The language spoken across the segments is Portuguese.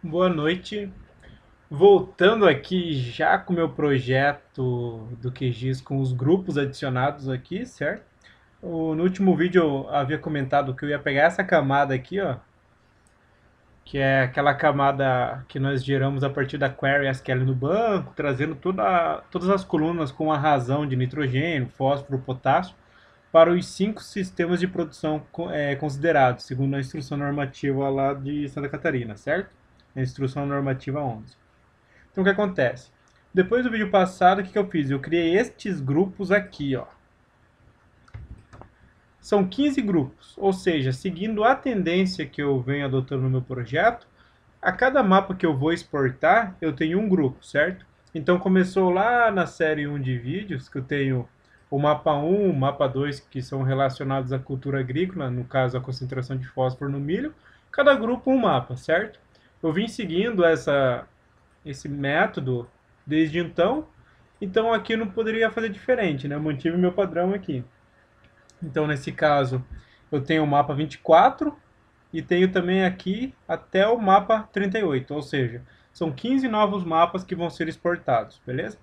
Boa noite. Voltando aqui já com o meu projeto do QGIS com os grupos adicionados aqui, certo? No último vídeo eu havia comentado que eu ia pegar essa camada aqui, ó, que é aquela camada que nós geramos a partir da query SQL no banco, trazendo todas as colunas com a razão de nitrogênio, fósforo, potássio, para os 5 sistemas de produção considerados, segundo a instrução normativa lá de Santa Catarina, certo? A instrução normativa 11. Então o que acontece? Depois do vídeo passado, o que eu fiz? Eu criei estes grupos aqui, ó. São 15 grupos, ou seja, seguindo a tendência que eu venho adotando no meu projeto, a cada mapa que eu vou exportar, eu tenho um grupo, certo? Então começou lá na série 1 de vídeos, que eu tenho o mapa 1, o mapa 2, que são relacionados à cultura agrícola, no caso a concentração de fósforo no milho, cada grupo um mapa, certo? Eu vim seguindo esse método desde então aqui eu não poderia fazer diferente, né? Eu mantive meu padrão aqui. Então nesse caso eu tenho o mapa 24 e tenho também aqui até o mapa 38, ou seja, são 15 novos mapas que vão ser exportados, beleza?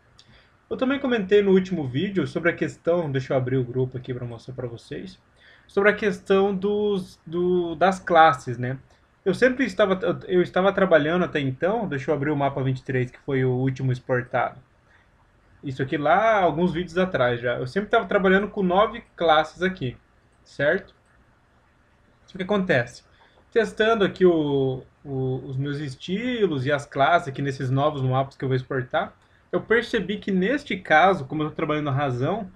Eu também comentei no último vídeo sobre a questão, deixa eu abrir o grupo aqui para mostrar para vocês, sobre a questão das classes, né? Eu estava trabalhando até então, deixa eu abrir o mapa 23, que foi o último exportado. Isso aqui lá, alguns vídeos atrás já. Eu sempre estava trabalhando com 9 classes aqui, certo? O que acontece? Testando aqui os meus estilos e as classes aqui nesses novos mapas que eu vou exportar, eu percebi que neste caso, como eu estou trabalhando a razão,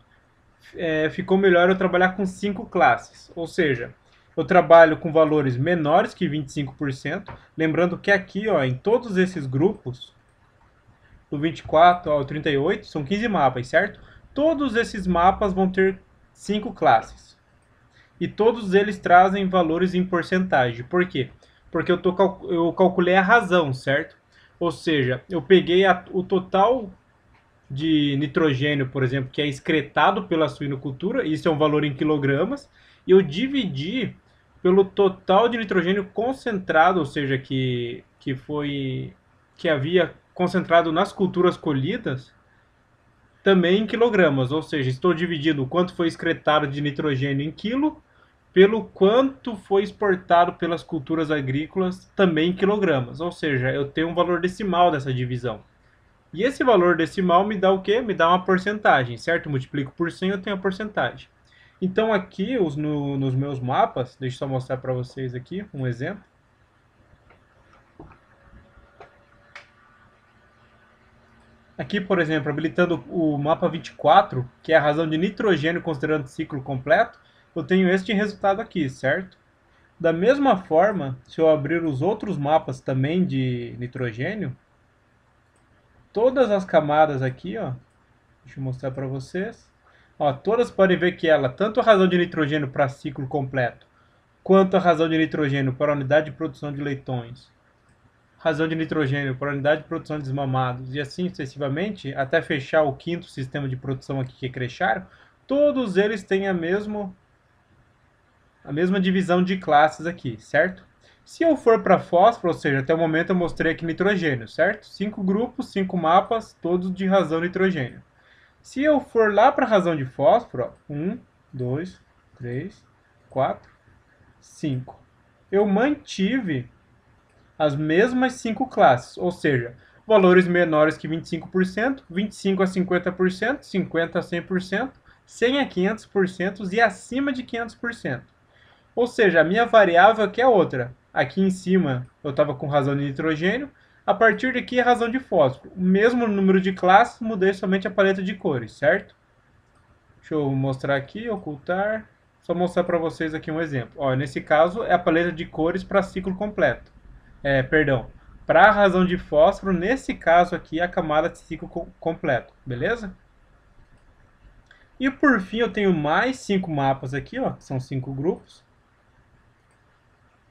ficou melhor eu trabalhar com 5 classes. Ou seja, eu trabalho com valores menores que 25%. Lembrando que aqui, ó, em todos esses grupos, do 24 ao 38, são 15 mapas, certo? Todos esses mapas vão ter 5 classes. E todos eles trazem valores em porcentagem. Por quê? Porque eu calculei a razão, certo? Ou seja, eu peguei o total de nitrogênio, por exemplo, que é excretado pela suinocultura, isso é um valor em quilogramas, e eu dividi pelo total de nitrogênio concentrado, ou seja, que havia concentrado nas culturas colhidas, também em quilogramas, ou seja, estou dividindo o quanto foi excretado de nitrogênio em quilo pelo quanto foi exportado pelas culturas agrícolas também em quilogramas, ou seja, eu tenho um valor decimal dessa divisão. E esse valor decimal me dá o quê? Me dá uma porcentagem, certo? Eu multiplico por 100, eu tenho a porcentagem. Então aqui nos meus mapas, deixa eu só mostrar para vocês aqui um exemplo. Aqui, por exemplo, habilitando o mapa 24, que é a razão de nitrogênio considerando ciclo completo, eu tenho este resultado aqui, certo? Da mesma forma, se eu abrir os outros mapas também de nitrogênio, todas as camadas aqui, ó, deixa eu mostrar para vocês. Ó, todas podem ver que ela, tanto a razão de nitrogênio para ciclo completo, quanto a razão de nitrogênio para a unidade de produção de leitões, razão de nitrogênio para a unidade de produção de desmamados, e assim sucessivamente, até fechar o quinto sistema de produção aqui que é Crechário, todos eles têm a mesma divisão de classes aqui, certo? Se eu for para fósforo, ou seja, até o momento eu mostrei aqui nitrogênio, certo? 5 grupos, 5 mapas, todos de razão nitrogênio. Se eu for lá para a razão de fósforo, 1, 2, 3, 4, 5. Eu mantive as mesmas 5 classes, ou seja, valores menores que 25%, 25 a 50%, 50 a 100%, 100 a 500% e acima de 500%. Ou seja, a minha variável aqui é outra. Aqui em cima eu estava com razão de nitrogênio, a partir daqui é razão de fósforo. O mesmo número de classes, mudei somente a paleta de cores, certo? Deixa eu mostrar aqui, ocultar. Só mostrar para vocês aqui um exemplo. Ó, nesse caso é a paleta de cores para ciclo completo. Perdão, para a razão de fósforo, nesse caso aqui é a camada de ciclo completo, beleza? E por fim eu tenho mais 5 mapas aqui, ó, que são 5 grupos,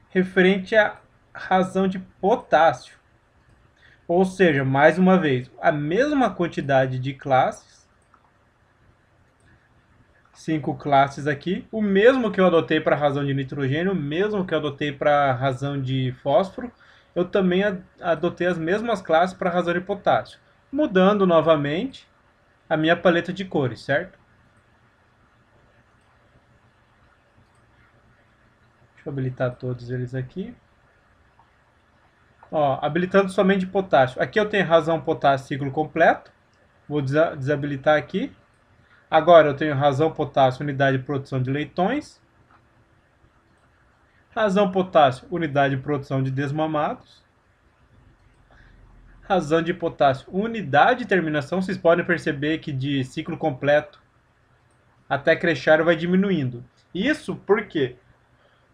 referente à razão de potássio. Ou seja, mais uma vez, a mesma quantidade de classes, 5 classes aqui, o mesmo que eu adotei para a razão de nitrogênio, o mesmo que eu adotei para a razão de fósforo, eu também adotei as mesmas classes para razão de potássio, mudando novamente a minha paleta de cores, certo? Deixa eu habilitar todos eles aqui. Ó, habilitando somente potássio. Aqui eu tenho razão potássio ciclo completo. Vou desabilitar aqui. Agora eu tenho razão potássio unidade de produção de leitões. Razão potássio unidade de produção de desmamados. Razão de potássio unidade de terminação. Vocês podem perceber que de ciclo completo até crescério vai diminuindo. Isso por quê?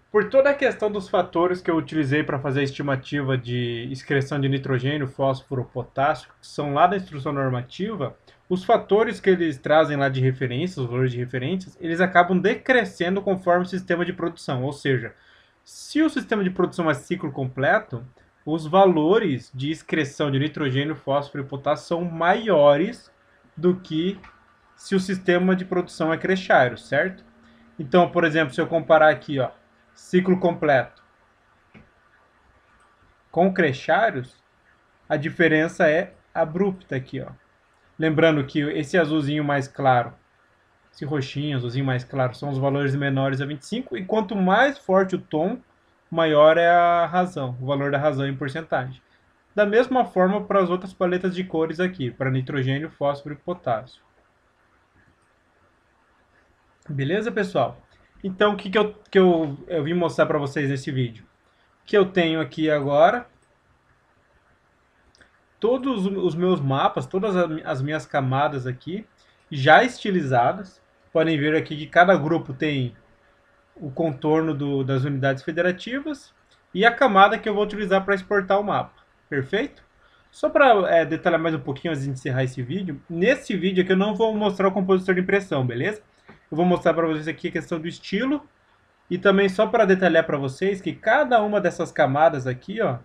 Por toda a questão dos fatores que eu utilizei para fazer a estimativa de excreção de nitrogênio, fósforo, potássio, que são lá da instrução normativa, os fatores que eles trazem lá de referência, os valores de referências, eles acabam decrescendo conforme o sistema de produção. Ou seja, se o sistema de produção é ciclo completo, os valores de excreção de nitrogênio, fósforo e potássio são maiores do que se o sistema de produção é crescério, certo? Então, por exemplo, se eu comparar aqui, ó, ciclo completo com crescérios, a diferença é abrupta aqui, ó. Lembrando que esse azulzinho mais claro, esse roxinho, azulzinho mais claro, são os valores menores a 25, e quanto mais forte o tom, maior é a razão, o valor da razão em porcentagem. Da mesma forma para as outras paletas de cores aqui, para nitrogênio, fósforo e potássio. Beleza, pessoal? Então, o que eu vim mostrar para vocês nesse vídeo? Que eu tenho aqui agora todos os meus mapas, todas as minhas camadas aqui, já estilizadas. Podem ver aqui que cada grupo tem o contorno das unidades federativas e a camada que eu vou utilizar para exportar o mapa. Perfeito? Só para detalhar mais um pouquinho antes de encerrar esse vídeo, nesse vídeo aqui eu não vou mostrar o compositor de impressão, beleza? Eu vou mostrar para vocês aqui a questão do estilo e também só para detalhar para vocês que cada uma dessas camadas aqui, ó,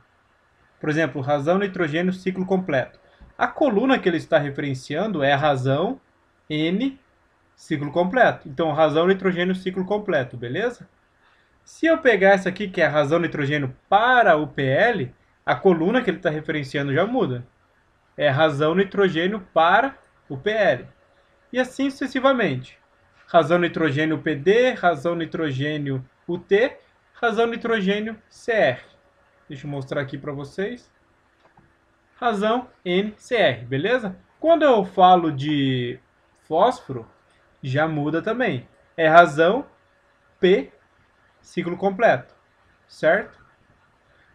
por exemplo, razão nitrogênio ciclo completo. A coluna que ele está referenciando é a razão N ciclo completo. Então, razão nitrogênio ciclo completo, beleza? Se eu pegar essa aqui, que é a razão nitrogênio para o PL, a coluna que ele está referenciando já muda. É razão nitrogênio para o PL. E assim sucessivamente. Razão nitrogênio PD, razão nitrogênio UT, razão nitrogênio CR. Deixa eu mostrar aqui para vocês. Razão NCR, beleza? Quando eu falo de fósforo, já muda também. É razão P, ciclo completo, certo?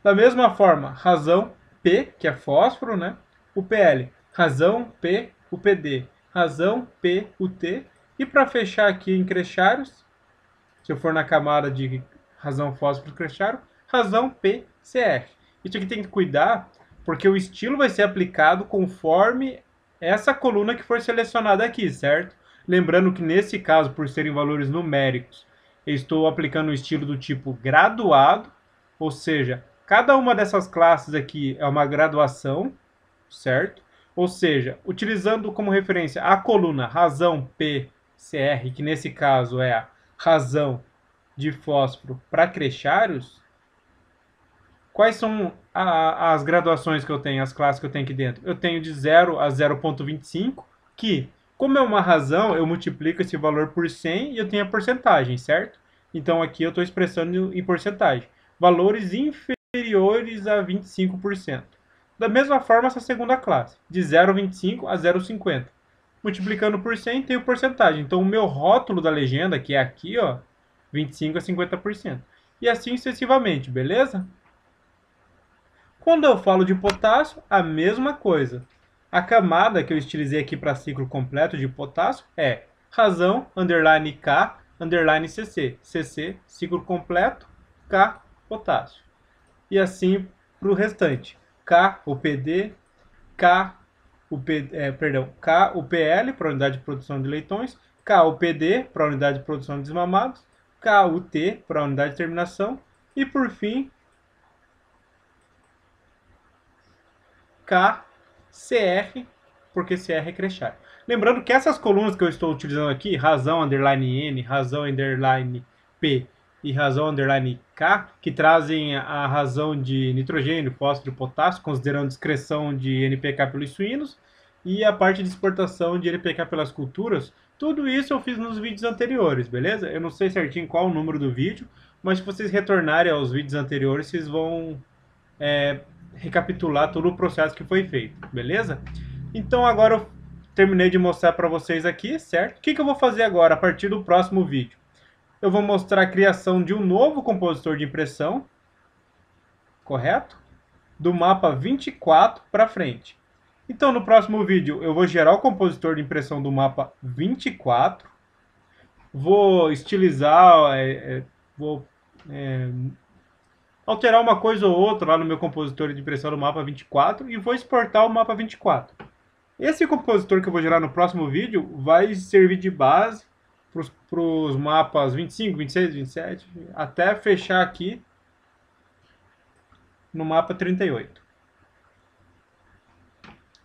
Da mesma forma, razão P, que é fósforo, né? O PL, razão P, o PD, razão P, o T. E para fechar aqui em crescérios, se eu for na camada de razão fósforo crescério, razão PCR. Isso aqui tem que cuidar, porque o estilo vai ser aplicado conforme essa coluna que for selecionada aqui, certo? Lembrando que nesse caso, por serem valores numéricos, eu estou aplicando o estilo do tipo graduado, ou seja, cada uma dessas classes aqui é uma graduação, certo? Ou seja, utilizando como referência a coluna razão PCR, que nesse caso é a razão de fósforo para crescérios, quais são as graduações que eu tenho, as classes que eu tenho aqui dentro? Eu tenho de 0 a 0,25, que, como é uma razão, eu multiplico esse valor por 100 e eu tenho a porcentagem, certo? Então aqui eu estou expressando em porcentagem. Valores inferiores a 25%. Da mesma forma, essa segunda classe, de 0,25 a 0,50. Multiplicando por 100, tenho porcentagem. Então o meu rótulo da legenda, que é aqui, ó, 25 a 50%. E assim sucessivamente, beleza? Quando eu falo de potássio, a mesma coisa. A camada que eu estilizei aqui para ciclo completo de potássio é razão, underline K, underline CC. CC, ciclo completo, K, potássio. E assim para o restante. K, o PD, K, K, o PL, para a unidade de produção de leitões, K, o PD, para a unidade de produção de desmamados, K, o T, para a unidade de terminação, e por fim, K, CR, porque CR é crescério. Lembrando que essas colunas que eu estou utilizando aqui, razão underline N, razão underline P e razão underline K, que trazem a razão de nitrogênio, fósforo e potássio, considerando excreção de NPK pelos suínos, e a parte de exportação de NPK pelas culturas. Tudo isso eu fiz nos vídeos anteriores, beleza? Eu não sei certinho qual o número do vídeo, mas se vocês retornarem aos vídeos anteriores, vocês vão recapitular todo o processo que foi feito, beleza? Então agora eu terminei de mostrar para vocês aqui, certo? O que eu vou fazer agora a partir do próximo vídeo? Eu vou mostrar a criação de um novo compositor de impressão, correto? Do mapa 24 para frente. Então no próximo vídeo eu vou gerar o compositor de impressão do mapa 24, vou estilizar, vou alterar uma coisa ou outra lá no meu compositor de impressão do mapa 24 e vou exportar o mapa 24. Esse compositor que eu vou gerar no próximo vídeo vai servir de base para os mapas 25, 26, 27, até fechar aqui no mapa 38.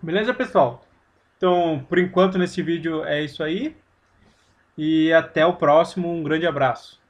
Beleza, pessoal? Então, por enquanto nesse vídeo é isso aí. E até o próximo. Um grande abraço.